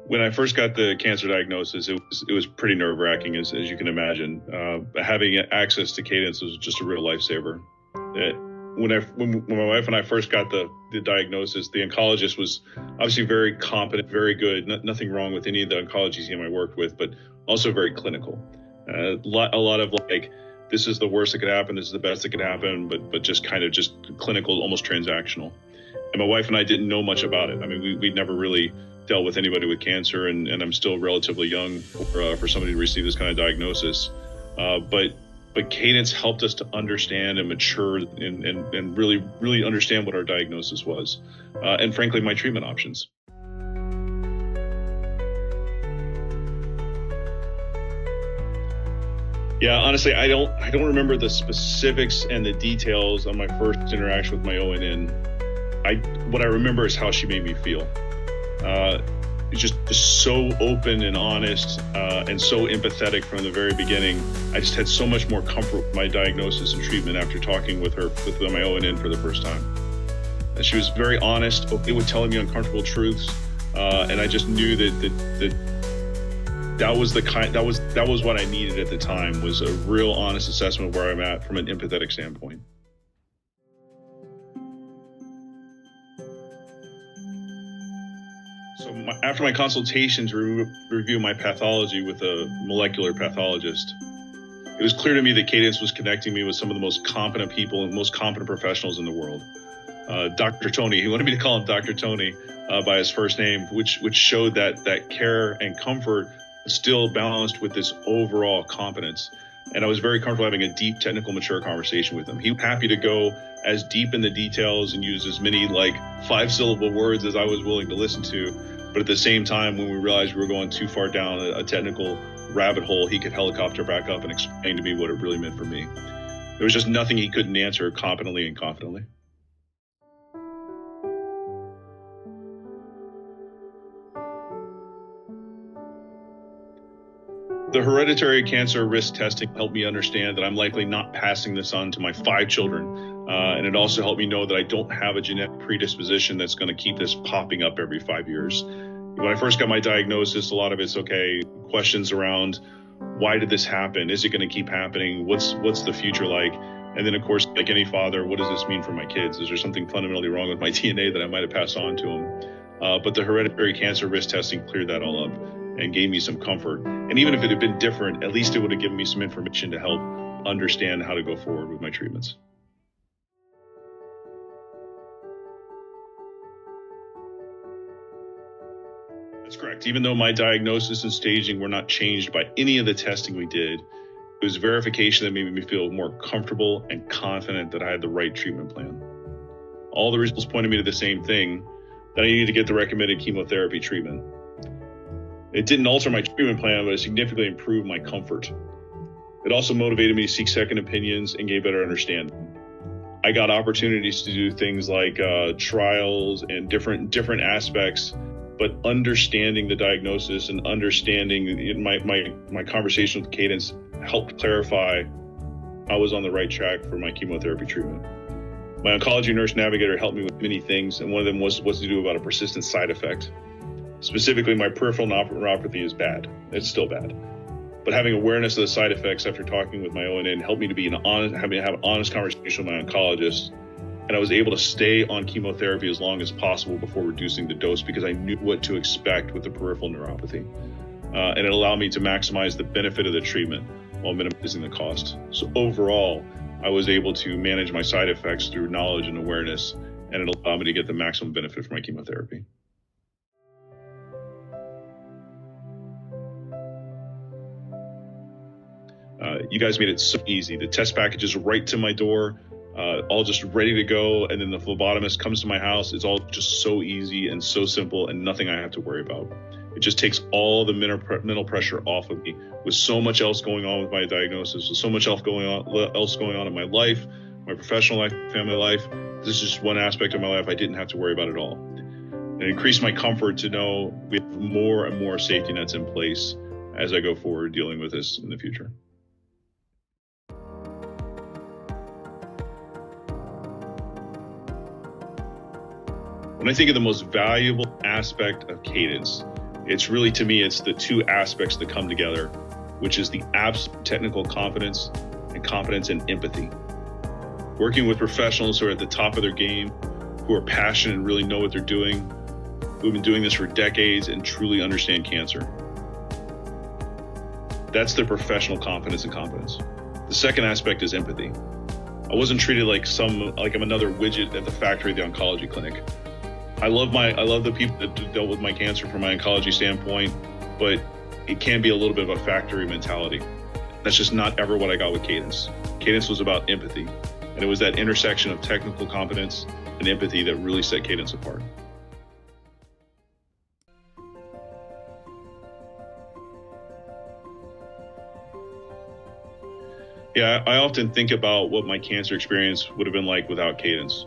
When I first got the cancer diagnosis, it was pretty nerve-wracking, as you can imagine. Having access to Kadance was just a real lifesaver. When my wife and I first got the diagnosis, the oncologist was obviously very competent, very good. Nothing wrong with any of the oncology team I worked with, but also very clinical. A lot of like, this is the worst that could happen, this is the best that could happen, but just kind of just clinical, almost transactional. And my wife and I didn't know much about it. I mean, we'd never really dealt with anybody with cancer, and I'm still relatively young for somebody to receive this kind of diagnosis. But Kadance helped us to understand and mature and really understand what our diagnosis was, and frankly, my treatment options. Yeah, honestly, I don't remember the specifics and the details on my first interaction with my ONN. What I remember is how she made me feel. Just so open and honest, and so empathetic from the very beginning. I just had so much more comfort with my diagnosis and treatment after talking with her, with my ONN for the first time. And she was very honest, okay with telling me uncomfortable truths, and I just knew that was what I needed at the time, was a real honest assessment of where I'm at from an empathetic standpoint. So after my consultation to review my pathology with a molecular pathologist, it was clear to me that Kadance was connecting me with some of the most competent people and most competent professionals in the world. Dr. Tony, he wanted me to call him Dr. Tony by his first name, which showed that care and comfort still balanced with this overall competence. And I was very comfortable having a deep, technical, mature conversation with him. He was happy to go as deep in the details and use as many 5-syllable words as I was willing to listen to. But at the same time, when we realized we were going too far down a technical rabbit hole, he could helicopter back up and explain to me what it really meant for me. There was just nothing he couldn't answer competently and confidently. The hereditary cancer risk testing helped me understand that I'm likely not passing this on to my 5 children. And it also helped me know that I don't have a genetic predisposition that's going to keep this popping up every 5 years. When I first got my diagnosis, a lot of it's questions around, why did this happen? Is it going to keep happening? What's the future like? And then, of course, like any father, what does this mean for my kids? Is there something fundamentally wrong with my DNA that I might have passed on to them? But the hereditary cancer risk testing cleared that all up and gave me some comfort. And even if it had been different, at least it would have given me some information to help understand how to go forward with my treatments. That's correct. Even though my diagnosis and staging were not changed by any of the testing we did, it was verification that made me feel more comfortable and confident that I had the right treatment plan. All the results pointed me to the same thing, that I needed to get the recommended chemotherapy treatment. It didn't alter my treatment plan, but it significantly improved my comfort. It also motivated me to seek second opinions and gain better understanding. I got opportunities to do things like trials and different aspects, but understanding the diagnosis and understanding my conversation with Kadance helped clarify I was on the right track for my chemotherapy treatment. My oncology nurse navigator helped me with many things, and one of them was what to do about a persistent side effect. Specifically, my peripheral neuropathy is bad. It's still bad. But having awareness of the side effects after talking with my ONN helped me to have an honest conversation with my oncologist. And I was able to stay on chemotherapy as long as possible before reducing the dose, because I knew what to expect with the peripheral neuropathy. And it allowed me to maximize the benefit of the treatment while minimizing the cost. So overall, I was able to manage my side effects through knowledge and awareness, and it allowed me to get the maximum benefit from my chemotherapy. You guys made it so easy. The test package is right to my door, all just ready to go. And then the phlebotomist comes to my house. It's all just so easy and so simple, and nothing I have to worry about. It just takes all the mental pressure off of me, with so much else going on with my diagnosis, with so much else going on in my life, my professional life, family life. This is just one aspect of my life I didn't have to worry about at all. And it increased my comfort to know we have more and more safety nets in place as I go forward dealing with this in the future. When I think of the most valuable aspect of Kadance, It's really, to me, it's the two aspects that come together, which is the absolute technical competence and competence and empathy. Working with professionals who are at the top of their game, who are passionate and really know what they're doing, who've been doing this for decades and truly understand cancer. That's their professional competence and competence. The second aspect is empathy. I wasn't treated like I'm another widget at the factory of the oncology clinic. I love the people that dealt with my cancer from my oncology standpoint, but it can be a little bit of a factory mentality. That's just not ever what I got with Kadance. Kadance was about empathy, and it was that intersection of technical competence and empathy that really set Kadance apart. Yeah, I often think about what my cancer experience would have been like without Kadance.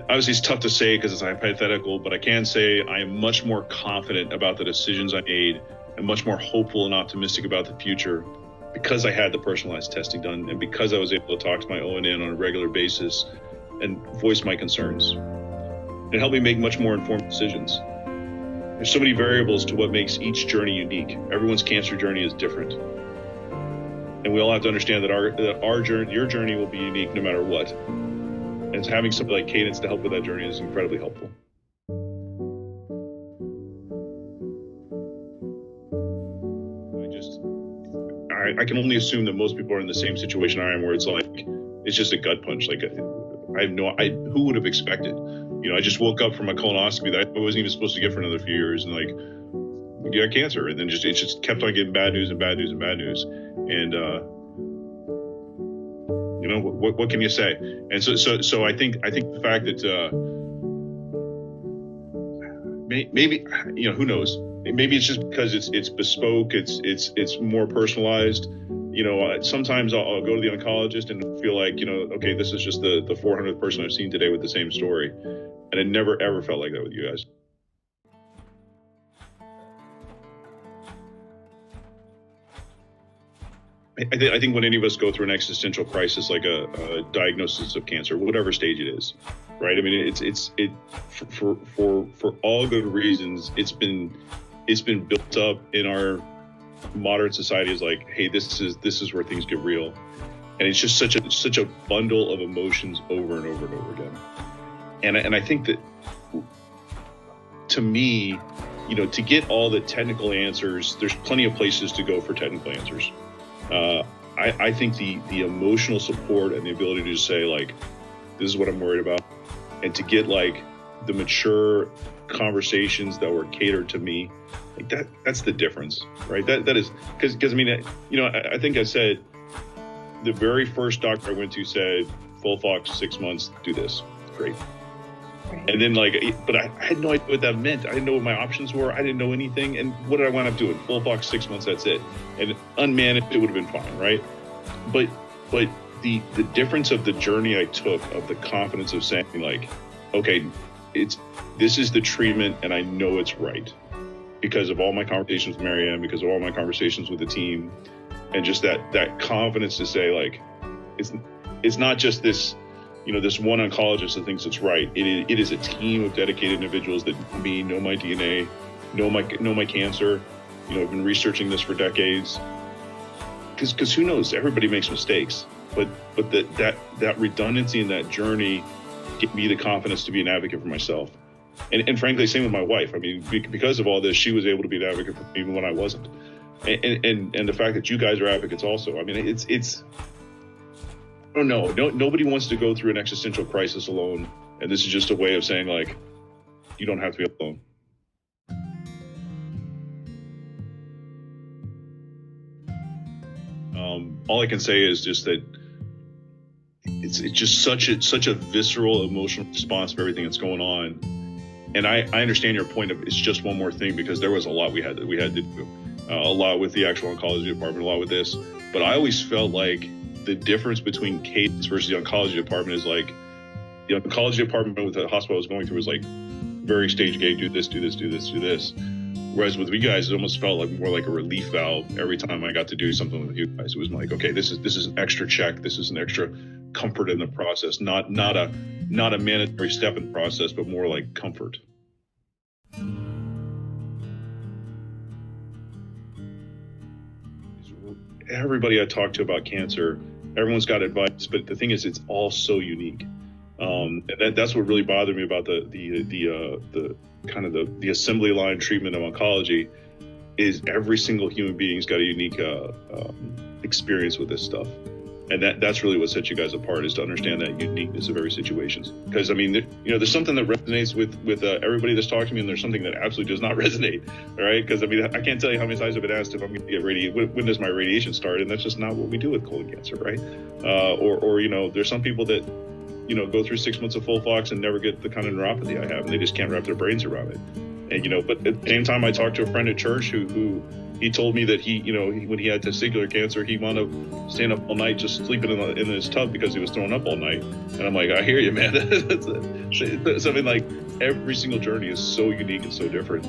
Obviously, it's tough to say because it's hypothetical, but I can say I am much more confident about the decisions I made and much more hopeful and optimistic about the future because I had the personalized testing done and because I was able to talk to my ONN on a regular basis and voice my concerns. It helped me make much more informed decisions. There's so many variables to what makes each journey unique. Everyone's cancer journey is different. And we all have to understand that your journey will be unique no matter what. And having something like Kadance to help with that journey is incredibly helpful. I can only assume that most people are in the same situation I am, where it's just a gut punch. Who would have expected? I just woke up from a colonoscopy that I wasn't even supposed to get for another few years, and you got cancer, and then it just kept on getting bad news and bad news and bad news, and what can you say? And so I think the fact that maybe who knows, maybe it's just because it's bespoke, it's more personalized. Sometimes I'll go to the oncologist and feel like okay, this is just the 400th person I've seen today with the same story, and it never ever felt like that with you guys. I think when any of us go through an existential crisis, like a diagnosis of cancer, whatever stage it is, right? I mean, it's for all good reasons. It's been built up in our modern society as like, hey, this is where things get real, and it's just such a bundle of emotions over and over and over again. And I think that, to me, to get all the technical answers, there's plenty of places to go for technical answers. I think the emotional support and the ability to just say, this is what I'm worried about, and to get the mature conversations that were catered to me, that's the difference, right? That is because I mean, I think I said the very first doctor I went to said, FOLFOX 6 months, do this. Great. Right. And then but I had no idea what that meant. I didn't know what my options were. I didn't know anything. And what did I wind up doing? FOLFOX 6 months, that's it. And unmanaged, it would have been fine, right? But the difference of the journey I took, of the confidence of saying okay, this is the treatment and I know it's right, because of all my conversations with Marianne, because of all my conversations with the team, and just that confidence to say it's not just this this one oncologist that thinks it's right. It is a team of dedicated individuals that know my DNA, know my cancer. I've been researching this for decades. Because who knows? Everybody makes mistakes, but that redundancy in that journey gave me the confidence to be an advocate for myself. And frankly, same with my wife. I mean, because of all this, she was able to be an advocate for me even when I wasn't. And the fact that you guys are advocates also. I mean, it's. I don't know. Nobody wants to go through an existential crisis alone, and this is just a way of saying you don't have to be alone. All I can say is just that it's just such a visceral emotional response to everything that's going on. And I understand your point of it's just one more thing, because there was a lot we had to do, a lot with the actual oncology department, a lot with this. But I always felt like the difference between Kadance versus the oncology department is the oncology department with the hospital I was going through was very stage gate, do this, do this, do this, do this. Whereas with you guys, it almost felt more like a relief valve every time I got to do something with you guys. It was okay, this is an extra check, this is an extra comfort in the process, not a mandatory step in the process, but more like comfort. everybody I talk to about cancer, everyone's got advice, but the thing is, it's all so unique. And that's what really bothered me about the kind of the assembly line treatment of oncology, is every single human being's got a unique experience with this stuff. And that's really what sets you guys apart, is to understand that uniqueness of every situation. Because, I mean, there's something that resonates with everybody that's talking to me, and there's something that absolutely does not resonate, all right? Because, I mean, I can't tell you how many times I've been asked if I'm going to get when does my radiation start? And that's just not what we do with colon cancer, right? Or there's some people that, go through 6 months of FOLFOX and never get the kind of neuropathy I have, and they just can't wrap their brains around it. And, but at the same time, I talked to a friend at church who he told me that he when he had testicular cancer, he wound up staying up all night, just sleeping in his tub because he was throwing up all night. And I'm like, I hear you, man. Something like every single journey is so unique and so different.